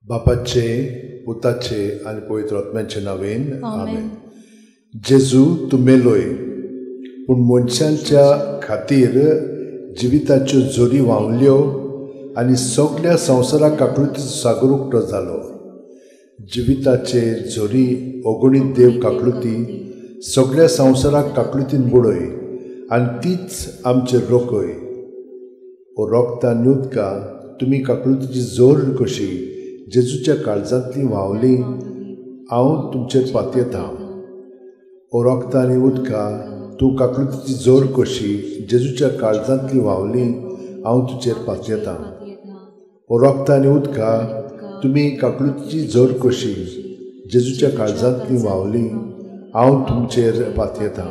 बापाचे, पुताचे आणि पवित्र आत्म्याचे नावेन आमेन. जेजू तूं मेलोय पूण मनशांच्या खातीर जिविताच्यो जोरी व्हांवल्यो आनी सगळ्या संवसाराक काकळुतीचो सागर उक्तो जालो. जिविताचे जोरी अगणीत देव काकळुती सगळ्या संवसाराक काकळुतीन बुडय आनी तीच आमचेर रोखय. ओ रोगतां उदका तुमी काकळुतीची जोर कशी जेजूच्या काळजांतली व्हांवली हांव तुमचेर पातयेतां. ओ रोगतां आनी उदका तूं काकळुतीची जोर कशी जेजूच्या काळजांतली व्हांवली हांव तुजेर पातयेतां. ओ रोगतां आनी उदका तुमी काकळुतीची जोर कशी जेजूच्या काळजांतली व्हांवली हांव तुमचेर पातयेतां.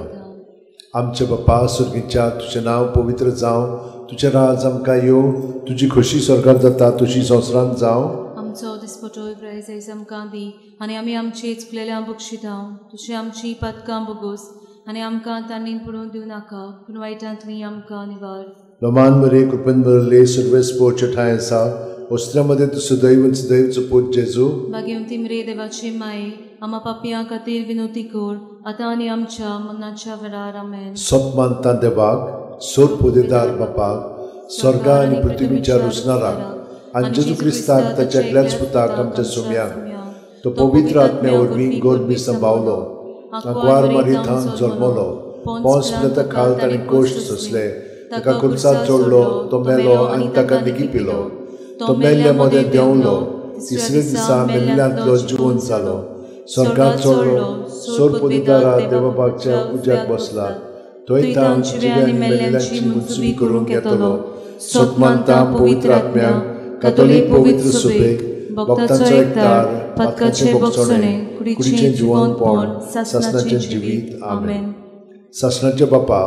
आमचे बापा सुर्गीच्या तुजें नांव पवित्र जावं, तुजें राज आमकां येवं, तुजी खोशी स्वर्गांत जाता तशी संवसारांत जावं. आमचो दिसपटोय प्रायज आयज आमकां दी आनी आमी आमची चुकलेल्यांक बक्षितां. तुजी आमची पदकां बगूस आनी आमकां तांणीन पडूंक दिवं नाका पूण वायटांतली आमकां निवार. लोमान बरे कृपेन भरले सर्वेस्पोचे ठाय आसा वस्त्रामध्ये तूं सदैव सदैवचो पूत जेजू. भाग्यवंती मरे देवाचे माये आम्हा पापियां खातीर विनोती कर आतां आनी आमच्या मरणाच्या वेळार आमेन. सोप मानता देवाक, सोर पोदेदार बापाक, स्वर्गा आनी पृथ्वीच्या रुजनाराक आनी जेजू क्रिस्ताक ताच्या एकल्याच पुताक आमच्या सोम्याक तो पवित्र आत्म्या वरवीं गोरबी सांबावलो, आंकवार मारी थांग जल्मलो, पोंस पिलाता खाल ताणें कोश्ट सोंसले, ताका कुर्सार चोडलो, तो मेलो आनी ताका निगी पिलो, तो मेल्ल्या मदें देंवलो, तिसरे दिसा मेल्ल्यांतलो जिवंत जालो, स्वर्गांत चोडलो, सोर पोदेदारा देवापाच्या उज्याक बसला, थंय तां जिवे आनी मेल्ल्यांची मुनसुबी करूंक येतलो. सोप मानता पवित्र आत्म्याक, कातोलीक पवित्र सुबेक, भक्तांचो एकठार, पदकाचे भोगसणे, कुडीचें जिवंतपण, सासणाचें जिवीत. आमेन. सासणाचे बापा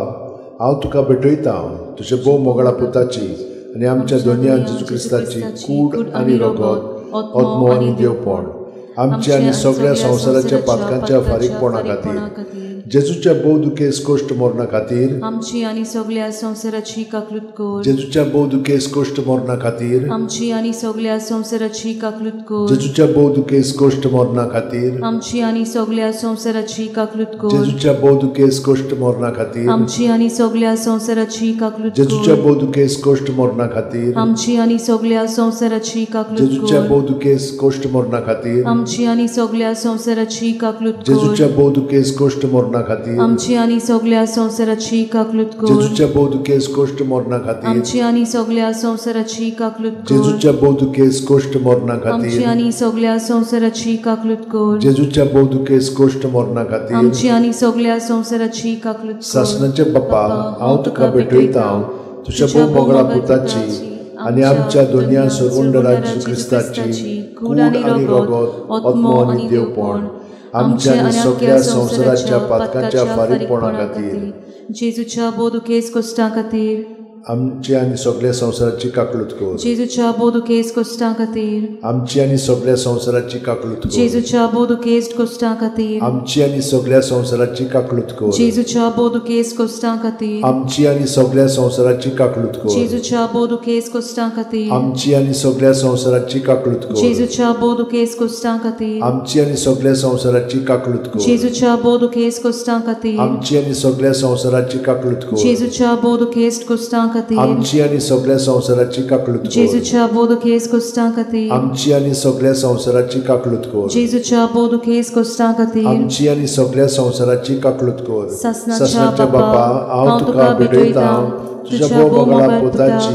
हांव तुका भेटयतां तुजे भोव मोगळा पुताची आनी आमच्या दोनया जेजू क्रिस्ताची कूड आनी रगत, आत्मो आनी देवपण आमचे आनी सगळ्या संवसाराच्या पातकांच्या फारीकपणा खातीर जेजूच्या भोव दुखेस कोश्ट मरणा खातीर आमची आनी सगळ्या संवसाराची काकलूत कर. जेजूच्या भोव दुखेस कोश्ट मरणा खातीर आमची आनी सगळ्या संवसाराची काकलूत कर. जेजूच्या भोव दुखेस कोश्ट मरणा खातीर आमची आनी सगळ्या संवसाराची काकलूत कर. जेजूच्या भोव दुखेस कोश्ट मरणा खातीर आमची आनी सगळ्या संवसाराची काकलूत कर. जेजूच्या भोव दुखेस कोश्ट मरणा खातीर आमची आनी सगळ्या संवसाराची काकलूत कर. जेजूच्या भोव दुखेस कोश्ट मरणा खातीर आमची आनी सगळ्या संवसाराची काकलूत कर. जेजूच्या भोव दुखेस कोश्ट मरणा खातीर आमची आनी सगळ्या संवसाराची काकलूत कर. जेजूच्या भोव दुखेस कोश्ट मरणा खातीर आमची आनी सगळ्या संवसाराची काकलूत कर. जेजूच्या भोव दुखेस कोश्ट मरणा आमची खातीर आनी सगळ्या संवसाराची काकलूत कर. जेजूच्या भोव दुखेस कोश्ट मरणा खातीर आमची आनी सगळ्या संवसाराची काकलूत कर. सासणाचे बापा हांव तुका भेटयतां तुज्या भोव मोगळा पुताची आनी आमच्या दोनया सर्वंडरा जेजू क्रिस्ताची कूड आनी रगत, आत्मो आनी देवपण आमच्या आनी सगळ्या संवसाराच्या पातकांच्या फारीकपणा खातीर जेजूच्या भोव दुखेस कोश्टां खातीर आमची आनी सगळ्या संवसाराची काकलूत कर. जेजूच्या भोव दुखेस कोश्टां खातीर आमची आनी सगळ्या संवसाराची काकलूत कर. जेजूच्या भोव दुखेस कोश्टां खातीर आमची आनी सगळ्या संवसाराची काकलूत कर. जेजूच्या भोव दुखेस कोश्टां खातीर आमची आनी सगळ्या संवसाराची काकलूत कर. जेजूच्या भोव दुखेस कोश्टां खातीर आमची आनी सगळ्या संवसाराची काकलूत कर. जेजूच्या भोव दुखेस कोश्टां खातीर आमची आनी सगळ्या संवसाराची काकलूत कर. जेजूच्या भोव दुखेस कोश्टां खातीर आमची आनी सगळ्या संवसाराची काकलूत कर. जेजूच्या भोव दुखेस कोश्टां खातीर आमची आनी सगळ्या संवसाराची काकलूत कर. जेजूच्या भोव दुखेस कोश्टां खातीर आमची आनी सगळ्या संवसाराची काकलूत कर. जेजूच्या भोव दुखेस कोश्टां खातीर आमची आनी सगळ्या संवसाराची काकलूत कर. सासणाच्या बापा हांव तुका भेटयतां तुज्या भोव मोगळा पुताची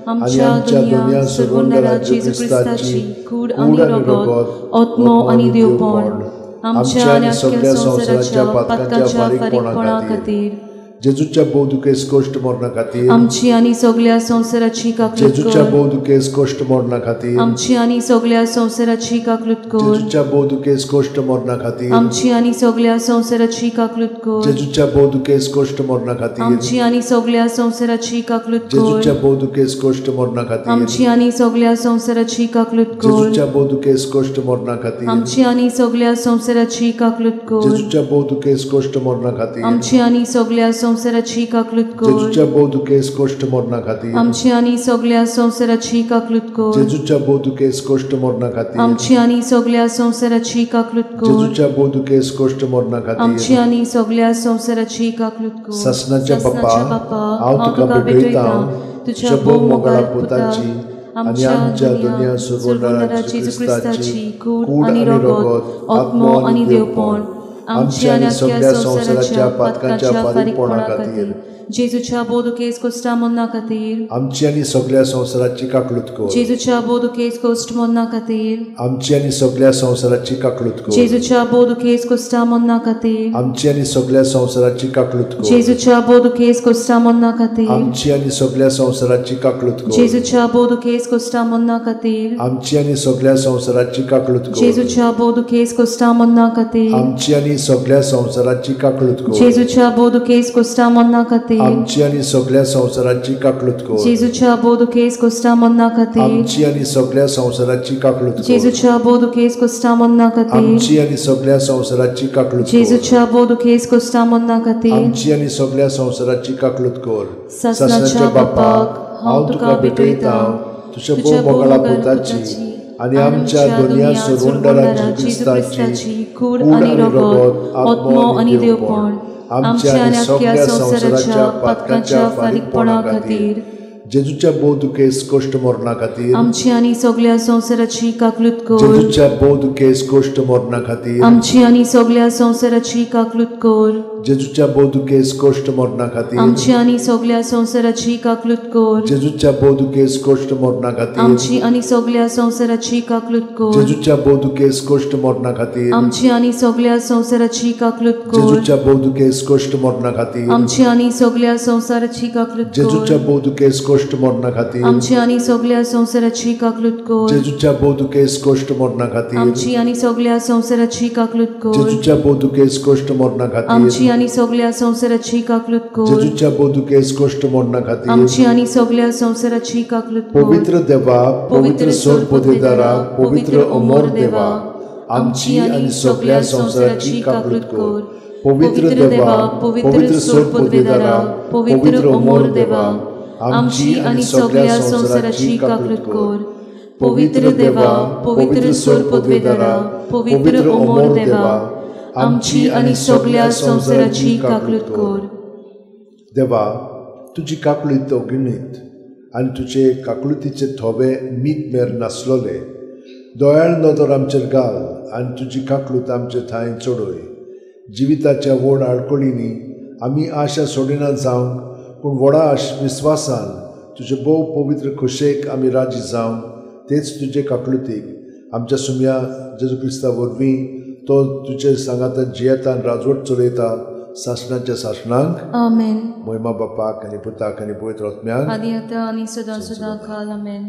आनी आमच्या दोनया सर्वंडरा जेजू क्रिस्ताची कूड आनी रगत, आत्मो आनी देवपण आमच्या आनी सगळ्या संवसाराच्या पातकांच्या फारीकपणा खातीर जेजूच्या भोव दुखेस कोश्ट मरणा खातीर आमची आनी सगळ्या संवसाराची काकलूत कर. जेजूच्या भोव दुखेस कोश्ट मरणा खातीर आमची आनी सगळ्या संवसाराची काकलूत कर. जेजूच्या भोव दुखेस कोश्ट मरणा खातीर आमची आनी सगळ्या संवसाराची काकलूत कर. जेजूच्या भोव दुखेस कोश्ट मरणा खातीर आमची आनी सगळ्या संवसाराची काकलूत कर. जेजूच्या भोव दुखेस कोश्ट मरणा खातीर आमची आनी सगळ्या संवसाराची काकलूत कर. जेजूच्या भोव दुखेस कोश्ट मरणा खातीर आमची आनी सगळ्या संवसाराची काकलूत कर. जेजूच्या भोव दुखेस कोश्ट मरणा खातीर आमची आनी सगळ्या संवसाराची काकलूत कर जेजूच्या बोधुकेस कोष्ट मरणा खातीर आमची आनी सगळ्या संवसाराची काकलूत कर जेजूच्या बोधुकेस कोष्ट मरणा खातीर आमची आनी सगळ्या संवसाराची काकलूत कर जेजूच्या बोधुकेस कोष्ट मरणा खातीर आमची आनी सगळ्या संवसाराची काकलूत कर ससनाच्या बाप्पा हांव तुका भेटयता तुझ्या भोव मोगाळा पुताची आनी आमच्या दुनिया सुरवणारा जेजू क्रिस्ताची कूड आनी रगत आत्मो आनी देवपण आमची आनी सगळ्या संवसाराच्या पातकांच्या फारीकपणा खातीर जेजूच्या बोधुकेस कोश्टा मन्ना खातीर आमची आनी सगळ्या संवसाराची काकलूत कर जेजूच्या बोधुकेस कोश्ट मन्ना खातीर आमची आनी सगळ्या संवसाराची काकलूत कर जेजूच्या बोधुकेस कोश्टा मन्ना खातीर आमची आनी सगळ्या संवसाराची काकलूत कर जेजूच्या बोधुकेस कोश्टा मन्ना खातीर आमची आनी सगळ्या संवसाराची काकलूत कर जेजूच्या बोधुकेस कोश्टा मन्ना खातीर आमची आनी सगळ्या संवसाराची काकलूत कर जेजूच्या बोधुकेस कोश्टा मन्ना खातीर आमची आनी सगळ्या संवसाराची काकलूत कर जेजूच्या बोधुकेस कोश्टा मन्ना खातीर आमची आनी सगळ्या संवसाराची काकलूत कर जेजूच्या बोधुकेस कोश्टा मन्ना खातीर आमची आनी सगळ्या संवसाराची काकलूत कर जेजूच्या बोधुकेस कोश्टा मन्ना खातीर आमची आनी सगळ्या संवसाराची काकलूत कर जेजूच्या बोधुकेस कोश्टा मन्ना खातीर आमची आनी सगळ्या संवसाराची काकलूत कर ससनाच्या बापाक हांव तुका भेटयता तुझ्या भोव मोगाळा पुताची आनी आमच्या दुनिया सुरवणारा जेजू क्रिस्ताची कूड आनी रगत आत्मो आनी देवपण आमच्या आनी सगळ्या संवसाराच्या पातकांच्या फारीकपणा खातीर जेजूच्या बोधुकेस कोष्ट मरणा खातीर आमची आनी सगळ्या संवसाराची काकलूत कर जेजूच्या बोधुकेस कोष्ट मरणा खातीर आमची आनी सगळ्या संवसाराची काकलूत कर जेजूच्या बोधुकेस कोष्ट मरणा खातीर आमची आनी सगळ्या संवसाराची काकलूत कर जेजूच्या बोधुकेस कोष्ट मरणा खातीर आमची आनी सगळ्या संवसाराची काकलूत कर जेजूच्या बोधुकेस कोष्ट मरणा खातीर आमची आनी सगळ्या संवसाराची काकलूत कर जेजूच्या बोधुकेस कोष्ट मरणा खातीर आमची आनी सगळ्या संवसाराची काकलूत कर जेजूच्या बोधुकेस कोष्ट मरणा खातीर आमची आनी सगळ्या संवसाराची काकलूत कर जेजूच्या बोधुकेस कोष्ट मरणा खातीर आमची आनी सगळ्या संवसाराची काकलूत कर जेजूच्या बोधुकेस कोष्ट मरणा खातीर आमची आनी सगळ्या संवसाराची काकलूत कर जेजूच्या बोधुकेस कोष्ट मरणा खातीर आमची आनी सगळ्या संवसाराची काकलूत कर पवित्र देवा पवित्र सोर पोतेदारा पवित्र अमोर देवा आमची आनी सगळ्या संवसाराची काकलूत कर पवित्र देवा पवित्र सोर पोतेदारा पवित्र अमोर देवा आमची आनी सगळ्या संवसाराची काकलूत कर पवित्र देवा पवित्र सोर पोतेदारा पवित्र अमोर देवा आमची आनी सगळ्या संवसाराची काकलूत कर देवा तुजी काकलूत अगिणीत आनी तुजे काकलुतीचे थोबे मीत मेर नासलोले दोयाळ नदर आमचेर घाल आनी तुजी काकलूत आमचे थंय चडय जिविताच्या व्हड आडकोळींनी आमी आशा सोडिना जावंक पूण व्हडा विस्वासान तुजे भोव पवित्र खोशेक आमी राजी जावं तेच तुजे काकलुतीक आमच्या सुम्या जेजू क्रिस्ता वरवीं तो तुजे सांगाता जियेता आनी राजवट चलयता सासणाच्या सासणांक आमेन महिमा बापाक आनी पुताक आनी पवित्र आत्म्याक आदी आतां आनी सदां सदां काल आमेन